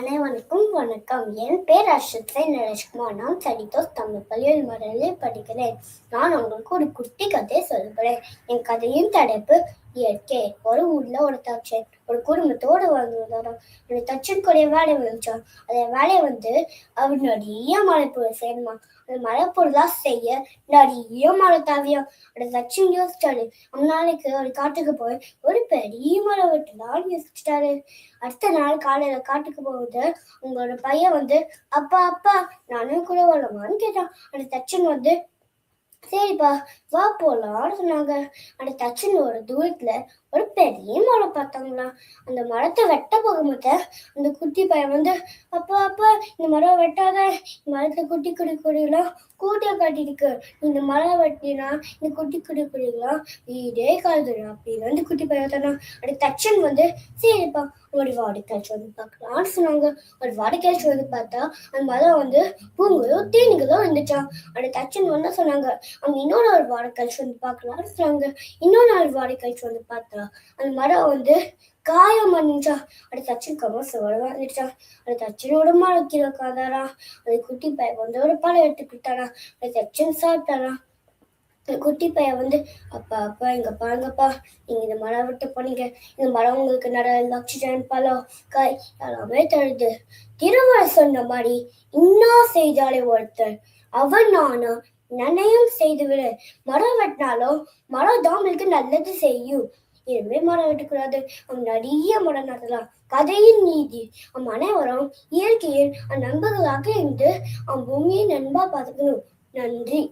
அனைவருக்கும் வணக்கம். என் பேர் அர்ஷித்ரை நரேஷ்குமார். நான் சரிதோஸ் தமிழ் பள்ளியில் மறையில் படிக்கிறேன். நான் உங்களுக்கு ஒரு குட்டி கதையை சொல்கிறேன். என் கதையின் தலைப்பு இயற்கை. ஒரு ஊர்ல ஒரு தச்சன் ஒரு குடும்பத்தோடு வாழ்ந்துள்ளாராம். அந்த தச்சனுக்குரிய வேலை வந்துச்சான். அந்த வேலையை அவர் நிறைய மலைப்பொருள் செய்யணுமா. அந்த மலைப்பொருளா செய்ய நிறைய மழை தேவையாம். அந்த தச்சன் யோசிச்சாரு. நாளைக்கு ஒரு காட்டுக்கு போய் ஒரு பெரிய மலை வெட்டலான்னு யோசிச்சுட்டாரு. அடுத்த நாள் காலையில காட்டுக்கு போகுது உங்களோட பையன் அப்பா அப்பா நானும் கூட வரலாமான்னு கேட்டான். அந்த தச்சன் சரிப்பா வா போலான்னு சொன்னாங்க. அந்த தச்சன் ஒரு தூரத்துல ஒரு பெரிய மரம் பார்த்தாங்களாம். அந்த மரத்தை வெட்ட போகும்போது அந்த குட்டி பையன் அப்பா அப்பா இந்த மரம் வெட்டாத, இந்த மரத்துல குட்டி குடி கொடியெல்லாம் கூட்டியா காட்டிருக்கு, இந்த மரம் வெட்டினா இந்த குட்டி குடி கொடியெல்லாம் வீடே காதுடும் அப்படின்னு குட்டி பையன் தானா. அந்த தச்சன் சரிப்பா ஒரு வாடிக்கையாச்சு பார்க்கலான்னு சொன்னாங்க. ஒரு வாடிக்கையாச்சு பார்த்தா அந்த மரம் பூங்குதோ தேனிகளோ இருந்துச்சான். அந்த தச்சன் சொன்னாங்க அவங்க இன்னொரு ஒரு வாடிக்கையாச்சு பார்க்கலான்னு சொன்னாங்க. இன்னொரு நாள் வாடிக்கையாச்சு பார்த்தா அந்த மரம் காயம் பண்ணிச்சா. அது தச்சன் கமசோட வந்துச்சா. அது தச்சனோட மரம் கீழே உட்காந்தாரா. அது குட்டி பையன் ஒரு பழம் எடுத்துக்கிட்டாரா. அது தச்சன் சாப்பிட்டாரா. அந்த குட்டி பையன் அப்பா அப்பா இங்க பாருங்கப்பா, நீங்க இந்த மரம் விட்டு போனீங்க, இந்த மரம் உங்களுக்கு நிறைய ஆக்சிஜன் பழம் காய் எல்லாமே தருது. திருவள்ளுவர் சொன்ன மாதிரி இன்னும் செய்தாலே ஒருத்தர் அவன் நானும் நன்னையும் செய்துவிடு. மரம் வெட்டினாலும் மரம் தான் உங்களுக்கு நல்லது செய்யும். இனிமே மரம் வெட்டக்கூடாது, நிறைய மரம் நடலாம். கதையின் நீதி அனைவரும் இயற்கையின் நண்பர்களாக இருந்து பூமியை நண்பா பார்த்துக்கணும். நன்றி.